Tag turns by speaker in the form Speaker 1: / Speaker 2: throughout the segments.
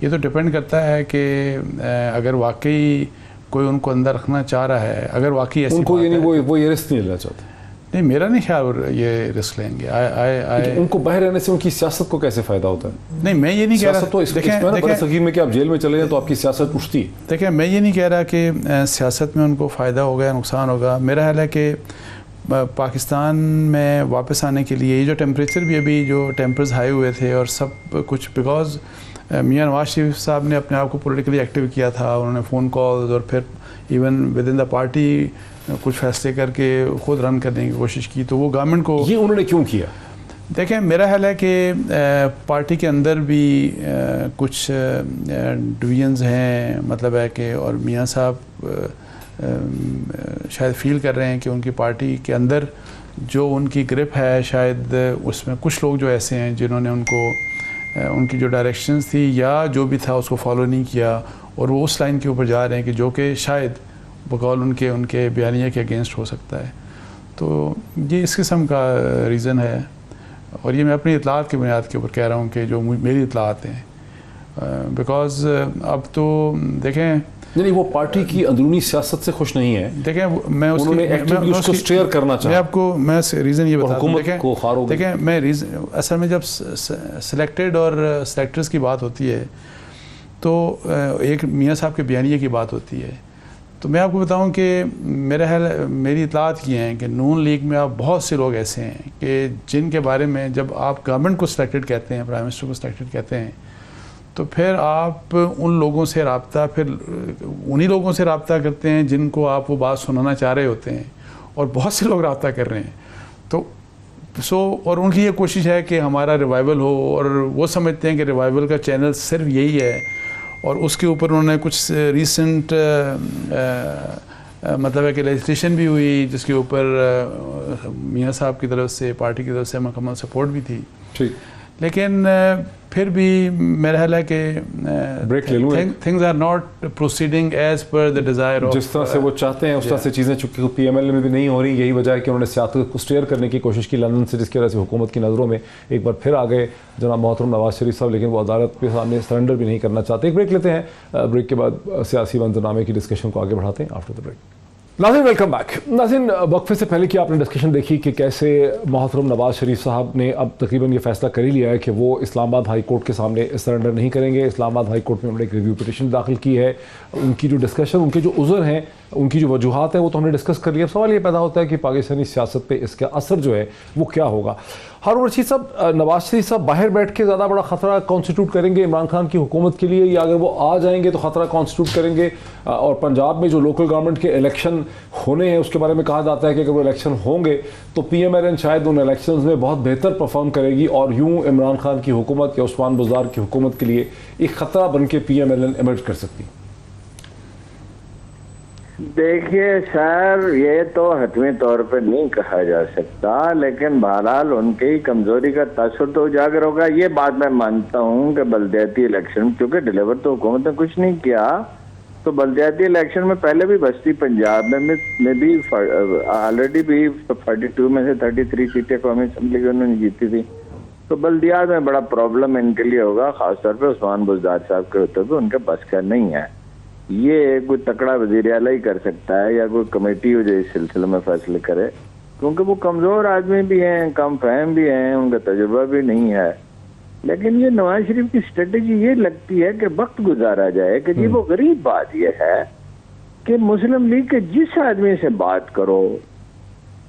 Speaker 1: یہ تو ڈپینڈ کرتا ہے کہ اگر واقعی کوئی ان کو اندر رکھنا چاہ رہا ہے, اگر واقعی ایسی
Speaker 2: ان کو یعنی وہ یہ رسک نہیں لینا چاہتے.
Speaker 1: نہیں, میرا نہیں خیال یہ رسک لیں گے.
Speaker 2: ان کو باہر رہنے سے ان کی سیاست کو کیسے فائدہ ہوتا ہے؟
Speaker 1: نہیں, میں یہ نہیں کہہ رہا.
Speaker 2: تو دیکھیں میں کہ آپ جیل میں چلے جائیں تو آپ کی سیاست اٹھتی ہے.
Speaker 1: دیکھیں میں یہ نہیں کہہ رہا کہ سیاست میں ان کو فائدہ ہوگا یا نقصان ہوگا. میرا خیال ہے کہ پاکستان میں واپس آنے کے لیے یہ جو ٹیمپریچر بھی ابھی جو ٹیمپرز ہائی ہوئے تھے اور سب کچھ, بیکاز میاں نواز شریف صاحب نے اپنے آپ کو پولیٹیکلی ایکٹیو کیا تھا, انہوں نے فون کالز اور پھر even with in the party کچھ فیصلے کر کے خود رن کرنے کی کوشش کی, تو وہ گورنمنٹ کو
Speaker 2: یہ انہوں نے کیوں کیا؟
Speaker 1: دیکھیں میرا خیال ہے کہ پارٹی کے اندر بھی کچھ ڈویژنز ہیں, مطلب ہے کہ, اور میاں صاحب شاید فیل کر رہے ہیں کہ ان کی پارٹی کے اندر جو ان کی گرپ ہے شاید اس میں کچھ لوگ جو ایسے ہیں جنہوں نے ان کو ان کی جو ڈائریکشنز تھی یا جو بھی تھا اس کو فالو نہیں کیا, اور وہ اس لائن کے اوپر جا رہے ہیں کہ جو کہ شاید بقول ان کے بیانیہ کے اگینسٹ ہو سکتا ہے. تو یہ اس قسم کا ریزن ہے, اور یہ میں اپنی اطلاعات کی بنیاد کے اوپر کہہ رہا ہوں کہ جو میری اطلاعات ہیں, بیکاز اب تو دیکھیں
Speaker 2: یعنی وہ پارٹی کی اندرونی سیاست سے خوش نہیں ہے.
Speaker 1: دیکھیں میں اس کو
Speaker 2: اسٹیئر کرنا چاہتا ہوں.
Speaker 1: میں آپ کو میں ریزن یہ بتا دوں. دیکھیں میں اصل میں جب سلیکٹڈ اور سلیکٹرز کی بات ہوتی ہے تو ایک میاں صاحب کے بیانیے کی بات ہوتی ہے, تو میں آپ کو بتاؤں کہ میری اطلاعات یہ ہیں کہ نون لیگ میں آپ بہت سے لوگ ایسے ہیں کہ جن کے بارے میں جب آپ گورنمنٹ کو سلیکٹڈ کہتے ہیں, پرائم منسٹر کو سلیکٹڈ کہتے ہیں, تو پھر آپ ان لوگوں سے رابطہ پھر انہی لوگوں سے رابطہ کرتے ہیں جن کو آپ وہ بات سنانا چاہ رہے ہوتے ہیں, اور بہت سے لوگ رابطہ کر رہے ہیں. تو اور ان کی یہ کوشش ہے کہ ہمارا ریوائول ہو, اور وہ سمجھتے ہیں کہ ریوائول کا چینل صرف یہی ہے, اور اس کے اوپر انہوں نے کچھ ریسنٹ مطلب ہے کہ لیجسلیشن بھی ہوئی جس کے اوپر میاں صاحب کی طرف سے, پارٹی کی طرف سے مکمل سپورٹ بھی تھی. ٹھیک, لیکن پھر بھی میرا خیال ہے کہ
Speaker 2: بریک لے لوں,
Speaker 1: things are not proceeding as per the desire of,
Speaker 2: جس طرح سے وہ چاہتے ہیں اس طرح سے چیزیں چونکہ پی ایم ایل میں بھی نہیں ہو رہی. یہی وجہ ہے کہ انہوں نے سیاست کو اسٹیئر کرنے کی کوشش کی لندن سے, جس کی وجہ سے حکومت کی نظروں میں ایک بار پھر آ گئے جناب محترم نواز شریف صاحب, لیکن وہ عدالت کے سامنے سرنڈر بھی نہیں کرنا چاہتے. ایک بریک لیتے ہیں, بریک کے بعد سیاسی منظرنامے کی ڈسکشن کو آگے بڑھاتے ہیں آفٹر دا بریک. ناظرین ویلکم بیک. ناظرین وقفے سے پہلے کی آپ نے ڈسکشن دیکھی کہ کیسے محترم نواز شریف صاحب نے اب تقریباً یہ فیصلہ کر ہی لیا ہے کہ وہ اسلام آباد ہائی کورٹ کے سامنے سرنڈر نہیں کریں گے. اسلام آباد ہائی کورٹ میں انہوں نے ایک ریویو پٹیشن داخل کی ہے. ان کی جو ڈسکشن, ان کے جو عذر ہیں, ان کی جو وجوہات ہیں وہ تو ہم نے ڈسکس کر لیا. اب سوال یہ پیدا ہوتا ہے کہ پاکستانی سیاست پہ اس کا اثر جو ہے وہ کیا ہوگا. ہارون رشید صاحب, نواز شریف صاحب باہر بیٹھ کے زیادہ بڑا خطرہ کانسٹیٹیوٹ کریں گے عمران خان کی حکومت کے لیے, یا اگر وہ آ جائیں گے تو خطرہ کانسٹیٹیوٹ کریں گے؟ اور پنجاب میں جو لوکل گورنمنٹ کے الیکشن ہونے ہیں اس کے بارے میں کہا جاتا ہے کہ اگر وہ الیکشن ہوں گے تو پی ایم ایل این شاید ان الیکشنز میں بہت بہتر پرفارم کرے گی, اور یوں عمران خان کی حکومت یا عثمان بزدار کی حکومت کے لیے ایک خطرہ بن کے P M L N emerge کر سکتی.
Speaker 3: دیکھیے سر, یہ تو حتمی طور پہ نہیں کہا جا سکتا, لیکن بہرحال ان کی کمزوری کا تاثر تو اجاگر ہوگا. یہ بات میں مانتا ہوں کہ بلدیاتی الیکشن, کیونکہ ڈیلیور تو حکومت نے کچھ نہیں کیا, تو بلدیاتی الیکشن میں پہلے بھی بستی پنجاب میں بھی آلریڈی بھی 42 میں سے 33 سیٹیں قومی اسمبلی کی انہوں نے جیتی تھی. تو بلدیات میں بڑا پرابلم ان کے لیے ہوگا, خاص طور پہ عثمان بزدار صاحب کے ہوتے ہوئے ان کے بس کا نہیں ہے. یہ کوئی تکڑا وزیر اعلیٰ ہی کر سکتا ہے, یا کوئی کمیٹی ہو جو اس سلسلے میں فیصلے کرے, کیونکہ وہ کمزور آدمی بھی ہیں, کم فہم بھی ہیں, ان کا تجربہ بھی نہیں ہے. لیکن یہ نواز شریف کی اسٹریٹجی یہ لگتی ہے کہ وقت گزارا جائے کہ جی وہ غریب بات یہ ہے کہ مسلم لیگ کے جس آدمی سے بات کرو,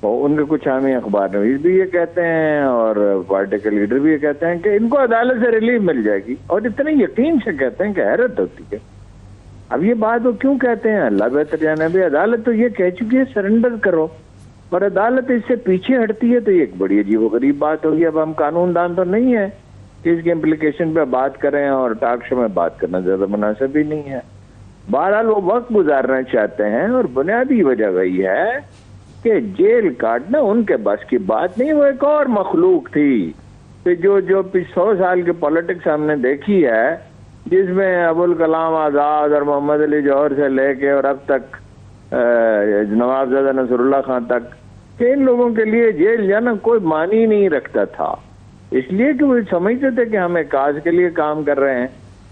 Speaker 3: ان کے کچھ حامی اخبار نویس بھی یہ کہتے ہیں اور پارٹی کے لیڈر بھی یہ کہتے ہیں کہ ان کو عدالت سے ریلیف مل جائے گی, اور اتنے یقین سے کہتے ہیں کہ حیرت ہوتی ہے. اب یہ بات وہ کیوں کہتے ہیں, اللہ بہتر جانے بھی, عدالت تو یہ کہہ چکی ہے سرنڈر کرو, اور عدالت اس سے پیچھے ہٹتی ہے, تو یہ ایک بڑی عجیب و غریب بات ہوگی. اب ہم قانون دان تو نہیں ہے کہ اس کی امپلیکیشن پہ بات کریں, اور ٹاک شو میں بات کرنا زیادہ مناسب بھی نہیں ہے. بہرحال وہ وقت گزارنا چاہتے ہیں, اور بنیادی وجہ وہی ہے کہ جیل کاٹنا ان کے بس کی بات نہیں. وہ ایک اور مخلوق تھی کہ جو 100 سال کی پالیٹکس ہم نے دیکھی ہے, جس میں ابوالکلام آزاد اور محمد علی جوہر سے لے کے اور اب تک نوابزادہ نصر اللہ خان تک, کہ ان لوگوں کے لیے جیل جانا کوئی معنی نہیں رکھتا تھا, اس لیے کہ وہ سمجھتے تھے کہ ہم ایک کاز کے لیے کام کر رہے ہیں.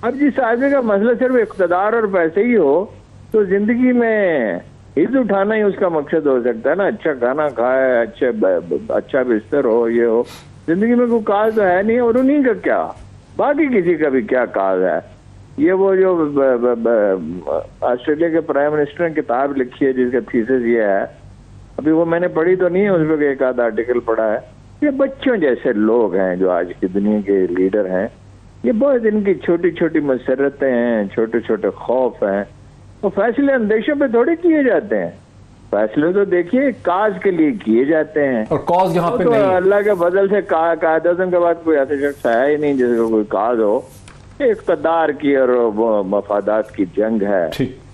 Speaker 3: اب جس آدمی کا مسئلہ صرف اقتدار اور پیسے ہی ہو تو زندگی میں عز اٹھانا ہی اس کا مقصد ہو سکتا ہے نا. اچھا کھانا کھائے, اچھا بستر ہو, یہ ہو. زندگی میں کوئی کاز تو ہے نہیں, اور انہیں کا کیا, باقی کسی کا بھی کیا کاز ہے. یہ وہ جو آسٹریلیا کے پرائم منسٹر نے کتاب لکھی ہے جس کا تھیسس یہ ہے, ابھی وہ میں نے پڑھی تو نہیں ہے, اس پہ ایک آدھ آرٹیکل پڑھا ہے. یہ بچوں جیسے لوگ ہیں جو آج کی دنیا کے لیڈر ہیں, یہ بہت ان کی چھوٹی چھوٹی مسرتیں ہیں, چھوٹے چھوٹے خوف ہیں. وہ فیصلے اندیشوں پہ تھوڑے کیے جاتے ہیں, فیصلے تو دیکھیے کاز کے لیے کیے جاتے ہیں,
Speaker 2: اور کاز یہاں پہ
Speaker 3: تو
Speaker 2: نہیں ہے.
Speaker 3: اللہ کے فضل سے قاعدتاً کے بعد کوئی ایسا شخص ہے ہی نہیں جس کو کوئی کاز ہو. اقتدار کی اور مفادات کی جنگ ہے.
Speaker 2: ٹھیک.